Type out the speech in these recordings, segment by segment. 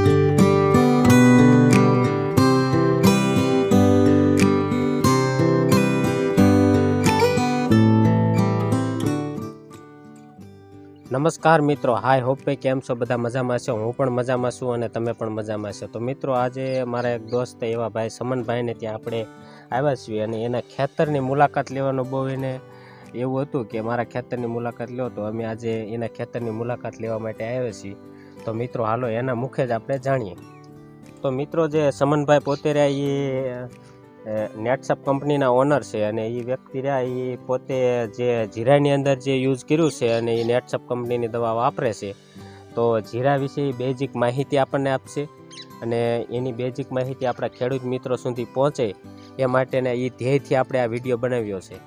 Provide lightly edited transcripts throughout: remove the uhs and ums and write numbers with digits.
નમસ્કાર મિત્રો, હાય hope pay કેમ છો? બધા મજામાં છો? હું પણ મજામાં છું અને તમે પણ મજામાં છો. તો મિત્રો, આજે મારા એક દોસ્ત એવા ભાઈ સમનભાઈને ત્યાં આપણે આવ્યા છીએ અને એના ખેતરની મુલાકાત લેવાનું બહુ એને એવું હતું કે મારા ખેતરની મુલાકાત લો. તો અમે આજે એના ખેતરની મુલાકાત લેવા માટે આવ્યા છીએ. તો મિત્રો હાલો એના મુખે જ આપણે જાણીએ. તો મિત્રો, જે સમનભાઈ પોતે રહ્યા એ નેટસપ કંપનીના ઓનર છે અને એ વ્યક્તિ રહ્યા એ પોતે જે જીરાની અંદર જે યુઝ કર્યું છે અને એ નેટસપ કંપનીની દવા વાપરે છે. તો જીરા વિશે બેઝિક માહિતી આપણને આપશે અને એની બેઝિક માહિતી આપણા ખેડૂત મિત્રો સુધી પહોંચે એ માટેના એ ધ્યેયથી આપણે આ વિડીયો બનાવ્યો છે.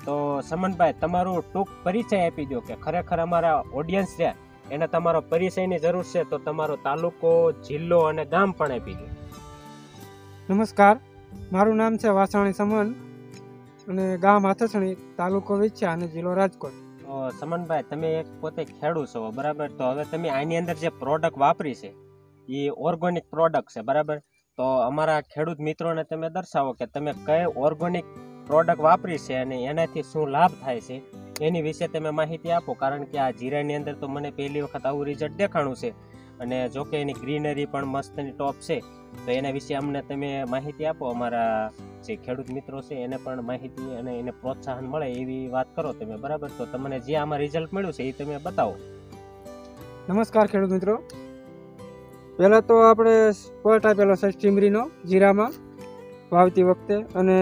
તો સમનભાઈ, તમારું ટૂંક પરિચય આપી દો કે ખરેખર અમારા ઓડિયન્સ રહ્યા એને તમારો પરિચયની જરૂર છે, તો તમારો તાલુકો, જિલ્લો અને ગામ પણ આપી દો. નમસ્કાર, મારું નામ છે વાસણી સમન અને ગામ હાથસણી, તાલુકો વિછા અને જિલ્લો રાજકોટ. સમનભાઈ, તમે એક પોતે ખેડૂત છો, બરાબર? તો હવે તમે આની અંદર જે પ્રોડક્ટ વાપરી છે એ ઓર્ગોનિક પ્રોડક્ટ છે, બરાબર? તો અમારા ખેડૂત મિત્રોને તમે દર્શાવો કે તમે કઈ ઓર્ગોનિક પ્રોડક્ટ વાપરી છે અને એનાથી શું લાભ થાય છે એની વિશે તમે માહિતી આપો. કારણ કે આ જીરાની અંદર તો મને પહેલી વખત આવું રિઝલ્ટ દેખાણું છે અને જો કે એની ગ્રીનરી પણ મસ્તની ટોપ છે. તો એના વિશે અમને તમે માહિતી આપો. અમારા જે ખેડૂત મિત્રો છે એને પણ માહિતી અને એને પ્રોત્સાહન મળે એવી વાત કરો તમે, બરાબર? તો તમને જે આમાં રિઝલ્ટ મળ્યું છે એ તમે બતાવો. નમસ્કાર ખેડૂત મિત્રો, પહેલાં તો આપણે સ્પોટ આપેલો છે સ્ટીમરીનો જીરામાં વાવતી વખતે અને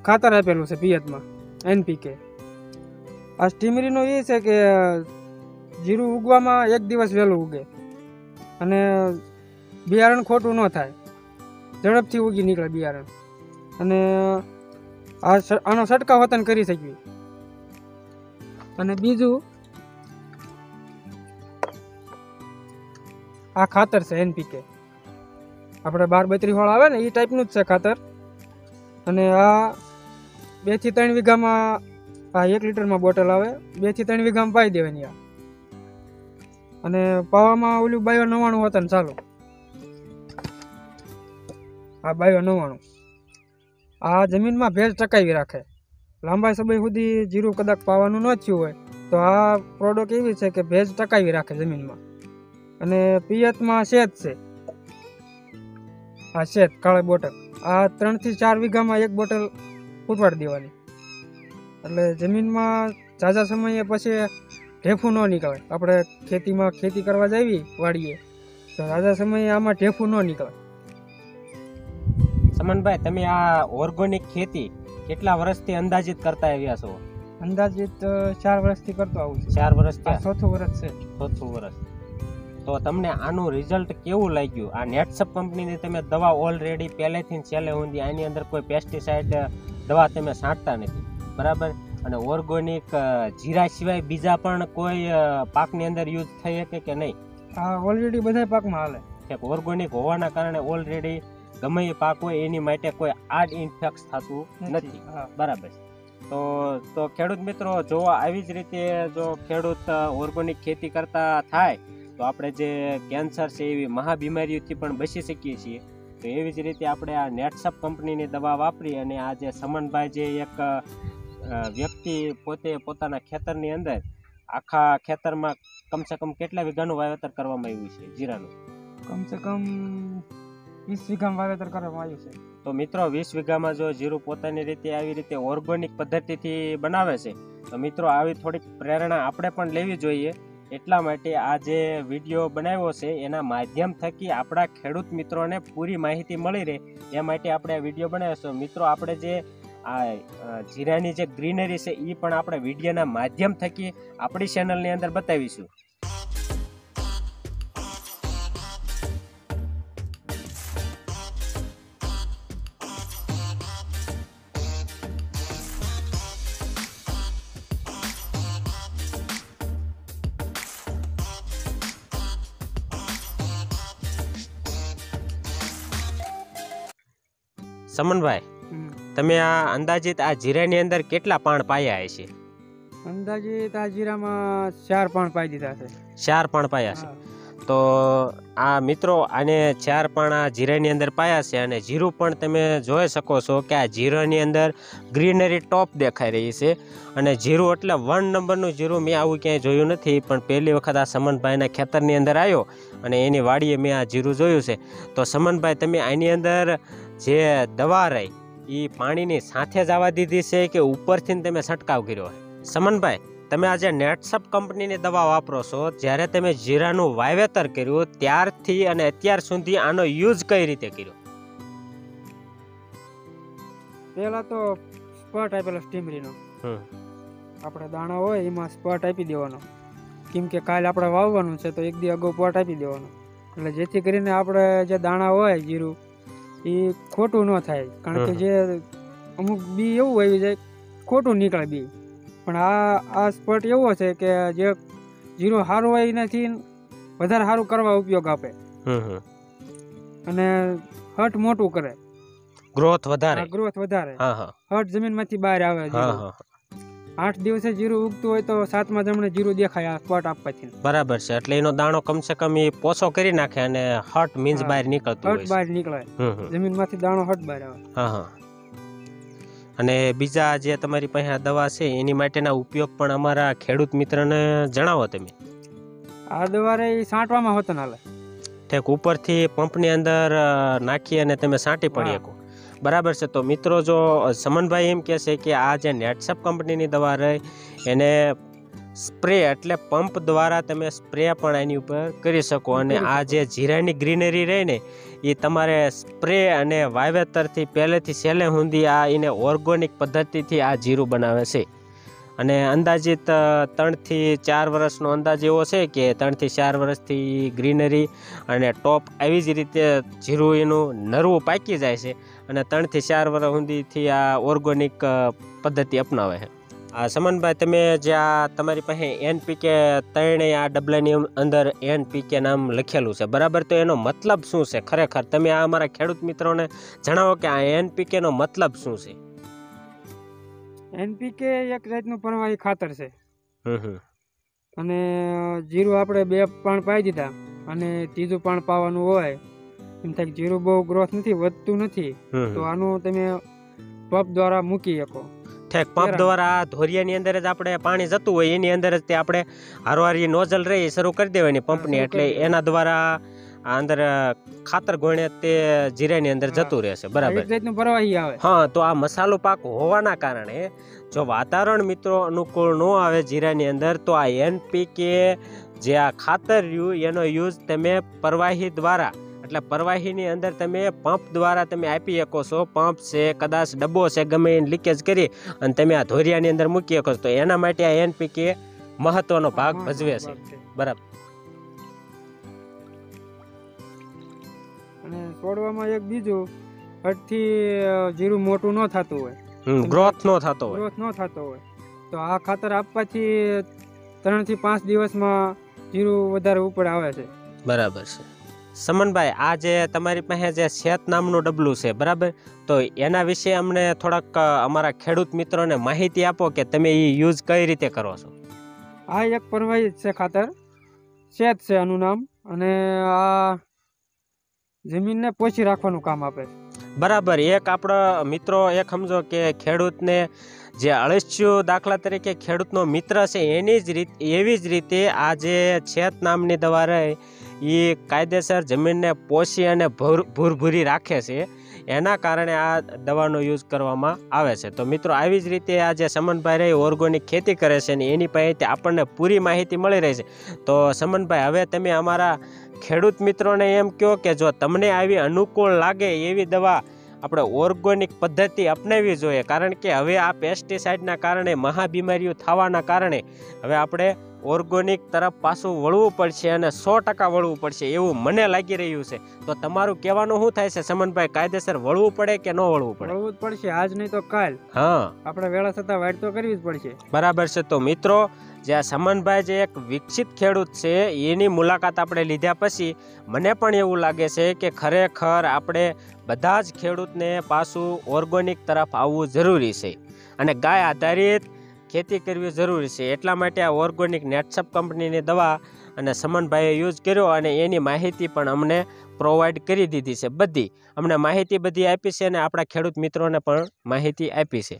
ખાતર આપેલું છે પિયતમાં NPK. આ સ્ટીમરીનો એ છે કે જીરું ઉગવામાં 1 દિવસ વહેલું ઉગે અને બિયારણ ખોટું ન થાય, ઝડપથી ઉગી નીકળે બિયારણ અને આનો છંટકાવ વતન કરી શકીએ. અને બીજું આ ખાતર છે NPK, આપણે 12-32 વાળા આવે ને એ ટાઈપનું જ છે ખાતર. અને આ 2 થી 3 વીઘામાં આ 1 લીટરમાં બોટલ આવે, 2 થી 3 વીઘામાં પાઈ દેવાની. આ અને પાવામાં ઓલું બાયો 99 વતન ચાલો, આ બાયો 99 આ જમીનમાં ભેજ ટકાવી રાખે. લાંબા સમય સુધી જીરું કદાચ પાવાનું ન થયું હોય તો આ પ્રોડક્ટ એવી છે કે ભેજ ટકાવી રાખે જમીનમાં. અને પિયતમાં શેત છે, આ શેત કાળી બોટલ આ 3 થી 4 વીઘામાં 1 બોટલ ફૂટવાડી દેવાની. એટલે જમીનમાં ઝાઝા સમયે પછી ઢેફું ન નીકળે. આપણે ખેતીમાં ખેતી કરવા જઈએ વાડીએ તો ઝાઝા સમયે આમાં ઢેફું ન નીકળે. સમનભાઈ, તમે આ ઓર્ગોનિક ખેતી કેટલા વર્ષથી અંદાજિત કરતા આવ્યા છો? અંદાજિત 4 વર્ષથી કરતો આવું છું. 4 વર્ષથી? ચોથું વર્ષ છે. ચોથું વર્ષ. તો તમને આનું રિઝલ્ટ કેવું લાગ્યું? આ નેટસપ કંપનીની તમે દવા ઓલરેડી પહેલેથી છેલ્લે સુધી આની અંદર કોઈ પેસ્ટિસાઇડ દવા તમે છાંટતા નથી, બરાબર? અને ઓર્ગોનિક જીરા સિવાય બીજા પણ કોઈ પાકની અંદર યુઝ થઈ શકે કે નહીં? હા, ઓલરેડી બધા પાકમાં હાલે. કે ઓર્ગોનિક હોવાના કારણે ઓલરેડી ગમે એ પાક હોય એની માટે કોઈ આડ ઇન્ફેક્ટ થતું નથી, બરાબર? તો ખેડૂત મિત્રો, જો આવી જ રીતે જો ખેડૂત ઓર્ગોનિક ખેતી કરતા થાય તો આપણે જે કેન્સર છે એવી મહાબીમારીઓથી પણ બચી શકીએ છીએ. તો એવી જ રીતે આપણે આ નેટસપ કંપનીની દવા વાપરી અને આ જે સમનભાઈ જે એક વ્યક્તિ પોતે પોતાના ખેતરની અંદર આખા ખેતરમાં કમસે કમ કેટલા વીઘાનું વાવેતર કરવામાં આવ્યું છે જીરાનું? કમસે કમ 20 વીઘામાં વાવેતર કરવામાં આવ્યું છે. તો મિત્રો, 20 વીઘામાં જો જીરું પોતાની રીતે આવી રીતે ઓર્ગોનિક પદ્ધતિથી બનાવે છે તો મિત્રો આવી થોડીક પ્રેરણા આપણે પણ લેવી જોઈએ. એટલા માટે આ જે વિડીયો બનાવ્યો છે એના માધ્યમ થકી આપણા ખેડૂત મિત્રોને પૂરી માહિતી મળી રહે એ માટે આપણે આ વિડીયો બનાવ્યો છે. મિત્રો, આપણે જે આ જીરાની જે ગ્રીનરી છે એ પણ આપણે વિડીયોના માધ્યમ થકી આપણી ચેનલની અંદર બતાવીશું. સમનભાઈ, તમે આ અંદાજિત આ જીરાની અંદર કેટલા પાણ પાયા હશે? અંદાજિત આ જીરામાં 4 પાણ પાઈ દીધા છે. 4 પાણ પાયા છે. તો આ મિત્રો આને 4 પાણા જીરાની અંદર પાયા છે અને જીરું પણ તમે જોઈ શકો છો કે આ જીરાની અંદર ગ્રીનરી ટોપ દેખાઈ રહી છે અને જીરું એટલે 1 નંબરનું જીરું મેં આવું ક્યાંય જોયું નથી, પણ પહેલી વખત આ સમનભાઈના ખેતરની અંદર આવ્યો અને એની વાડીએ મેં આ જીરું જોયું છે. તો સમનભાઈ, તમે આની અંદર જે દવા રહી એ પાણીની સાથે જ આવવા દીધી છે કે ઉપરથી તમે છંટકાવ કર્યો છે? સમનભાઈ, તમે આજે નેટસપ કંપનીની દવા વાપરો છો, જ્યારે તમે જીરાનું વાવેતર કર્યું ત્યારથી અને અત્યાર સુધી આનો યુઝ કઈ રીતે કર્યો? પહેલા તો સ્પોટ આપેલો સ્ટીમરીનો, આપણે દાણા હોય એમાં સ્પોટ આપી દેવાનો, કેમ કે કાલે આપણે વાવવાનું છે તો એક દી અગાઉ પોટ આપી દેવાનો, એટલે જેથી કરીને આપણે જે દાણા હોય જીરું એ ખોટું ન થાય. કારણ કે જે અમુક બી એવું આવી જાય ખોટું નીકળે બી, પણ આ સ્પોટ એવો છે કે જે જીરું સારું હોય એનાથી વધારે સારું કરવા ઉપયોગ આપે અને હટ મોટું કરે, ગ્રોથ વધારે. હટ જમીનમાંથી બહાર આવે. 8 દિવસે જીરું ઉગતું હોય તો 7મા જમણે જીરું દેખાય આ સ્પોટ આપવાથી. બરાબર છે, એટલે એનો દાણો કમસે કમ એ પોસો કરી નાખે અને હટ મીન્સ બહાર નીકળતું હોય. હટ બહાર નીકળે, જમીનમાંથી દાણો હટ બહાર આવે. અને બીજા જે તમારી પાસે આ દવા છે એની માટેના ઉપયોગ પણ અમારા ખેડૂત મિત્રને જણાવો તમે. આ દવા રે છાંટવામાં હોતો ના હાલે, ઠેક ઉપરથી પંપની અંદર નાખી અને તમે છાંટી પડી શકો. બરાબર છે. તો મિત્રો, જો સમનભાઈ એમ કહે છે કે આ જે નેટસપ કંપનીની દવા રહી એને સ્પ્રે એટલે પંપ દ્વારા તમે સ્પ્રે પણ એની ઉપર કરી શકો, અને આ જે જીરાની ગ્રીનરી રહી ને એ તમારે સ્પ્રે અને વાવેતરથી પહેલેથી છેલ્લે સુધી આ એને ઓર્ગોનિક પદ્ધતિથી આ જીરું બનાવે છે. અને અંદાજિત 3 થી 4 વર્ષનો અંદાજ એવો છે કે 3 થી 4 વર્ષથી ગ્રીનરી અને ટોપ આવી જ રીતે જીરું એનું નરવું પાકી જાય છે અને 3 થી 4 વર્ષ સુધીથી આ ઓર્ગોનિક પદ્ધતિ અપનાવે છે. સમનભાઈ, તમે જે આ તમારી પાસે NPK 3 આ ડબલાની અંદર NPK નામ લખેલું છે, બરાબર? તો એનો મતલબ શું છે ખરેખર? તમે આ અમારા ખેડૂત મિત્રોને જણાવો કે આ NPK નો મતલબ શું છે? NPK એક જાતનું પરવાહી ખાતર છે અને જીરું આપણે 2 પાણ પાઈ દીધા અને ત્રીજું પાણ પાવાનું હોય એમ થાય જીરું બહુ ગ્રોથ નથી, વધતું નથી, તો આનું તમે પંપ દ્વારા મૂકી શકો. ઠેક, પંપ દ્વારા ધોરિયાની અંદર જ આપણે પાણી જતું હોય એની અંદર જ તે આપણે હારવારી નોઝલ રહી શરૂ કરી દેવાની પંપની, એટલે એના દ્વારા અંદર ખાતર ગોણે તે જીરાની અંદર જતું રહેશે. બરાબર. હા, તો આ મસાલો પાક હોવાના કારણે જો વાતાવરણ મિત્રો અનુકૂળ ન આવે જીરાની અંદર, તો આ NPK જે આ ખાતર રહ્યું એનો યુઝ તમે પરવાહી દ્વારા એટલે પરવાહીની અંદર તમે પંપ દ્વારા તમે આપી શકો છો. પંપ છે, કદાચ ડબ્બો છે, ગમે એને લીકેજ કરી અને તમે આ ધોરિયાની અંદર મૂકી શકો છો. તો એના માટે આ NPK મહત્વનો ભાગ ભજવે છે. બરાબર. અને છોડવામાં એક બીજું હટથી જીરું મોટું ન થતું હોય, ગ્રોથ ન થતો હોય, તો આ ખાતર આપવાથી 3 થી 5 દિવસમાં જીરું વધારે ઉપર આવે છે. બરાબર છે. સમનભાઈ, આ જે તમારી પાસે જે શેત નામનું ડબલું છે, બરાબર, તો એના વિશે અમને થોડાક અમારા ખેડૂત મિત્રોને માહિતી આપો કે તમે એ યુઝ કઈ રીતે કરો છો? આ એક પરવાહી છે ખાતર, શેત છે આનું નામ, અને આ જમીનને પોષી રાખવાનું કામ આપે છે. બરાબર. એક આપણા મિત્રો એક સમજો કે ખેડૂતને જે અળસિયું દાખલા તરીકે ખેડૂતનો મિત્ર છે એવી જ રીતે આ જે છેત નામની દવા રહે એ કાયદેસર જમીનને પોષી અને ભૂરભૂરી રાખે છે, એના કારણે આ દવાનો યુઝ કરવામાં આવે છે. તો મિત્રો, આવી જ રીતે આ જે સમનભાઈ રહી ઓર્ગોનિક ખેતી કરે છે ને એની પાસેથી આપણને પૂરી માહિતી મળી રહી છે. તો સમનભાઈ, હવે તમે અમારા ખેડૂત મિત્રોને એમ કહો કે જો તમને આવી અનુકૂળ લાગે એવી દવા આપણે ઓર્ગોનિક પદ્ધતિ અપનાવવી જોઈએ, કારણ કે હવે આ પેસ્ટિસાઇડના કારણે મહાબીમારીઓ થવાના કારણે હવે આપણે ઓર્ગોનિક તરફ પાછું વળવું પડશે અને 100% વળવું પડશે એવું મને લાગી રહ્યું છે. તો તમારું કહેવાનું શું થાય છે સમનભાઈ, કાયદેસર વળવું પડે કે ન વળવું પડે? વળવું જ પડશે, આજ નહીં તો કાલ. હા, આપણે વેળા થતા વાડ તો કરવી જ પડશે. બરાબર છે. તો મિત્રો, જે આ સમનભાઈ જે એક વિકસિત ખેડૂત છે એની મુલાકાત આપણે લીધા પછી મને પણ એવું લાગે છે કે ખરેખર આપણે બધા જ ખેડૂતને પાછું ઓર્ગોનિક તરફ આવવું જરૂરી છે અને ગાય આધારિત ખેતી કરવી જરૂરી છે. એટલા માટે આ ઓર્ગોનિક નેટસપ કંપનીની દવા અને સમનભાઈએ યુઝ કર્યો અને એની માહિતી પણ અમને પ્રોવાઈડ કરી દીધી છે. બધી અમને માહિતી બધી આપી છે અને આપણા ખેડૂત મિત્રોને પણ માહિતી આપી છે.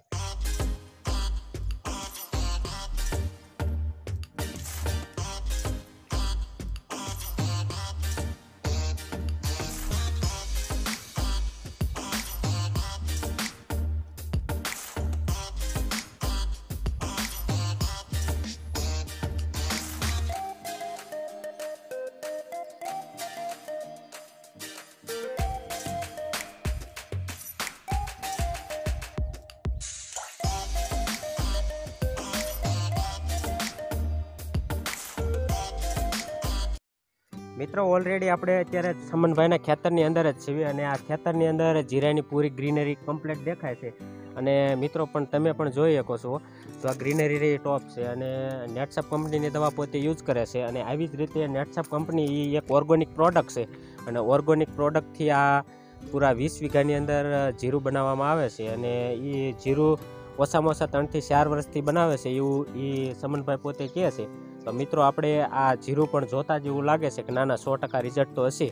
મિત્રો ઓલરેડી આપણે અત્યારે સમનભાઈના ખેતરની અંદર જ છીએ અને આ ખેતરની અંદર જીરાની પૂરી ગ્રીનરી કમ્પ્લીટ દેખાય છે. અને મિત્રો પણ તમે પણ જોઈ શકો છો તો આ ગ્રીનરી ટોપ છે અને નેટસપ કંપનીની દવા પોતે યુઝ કરે છે. અને આવી જ રીતે નેટસપ કંપની એ એક ઓર્ગોનિક પ્રોડક્ટ છે અને ઓર્ગોનિક પ્રોડક્ટથી આ પૂરા 20 વીઘાની અંદર જીરું બનાવવામાં આવે છે. અને એ જીરું ઓછામાં ઓછા 3 થી 4 વર્ષથી બનાવે છે એવું એ સમનભાઈ પોતે કહે છે. તો મિત્રો આપણે આ જીરું પણ જોતા જ એવું લાગે છે કે નાના 100% રિઝલ્ટ તો હશે.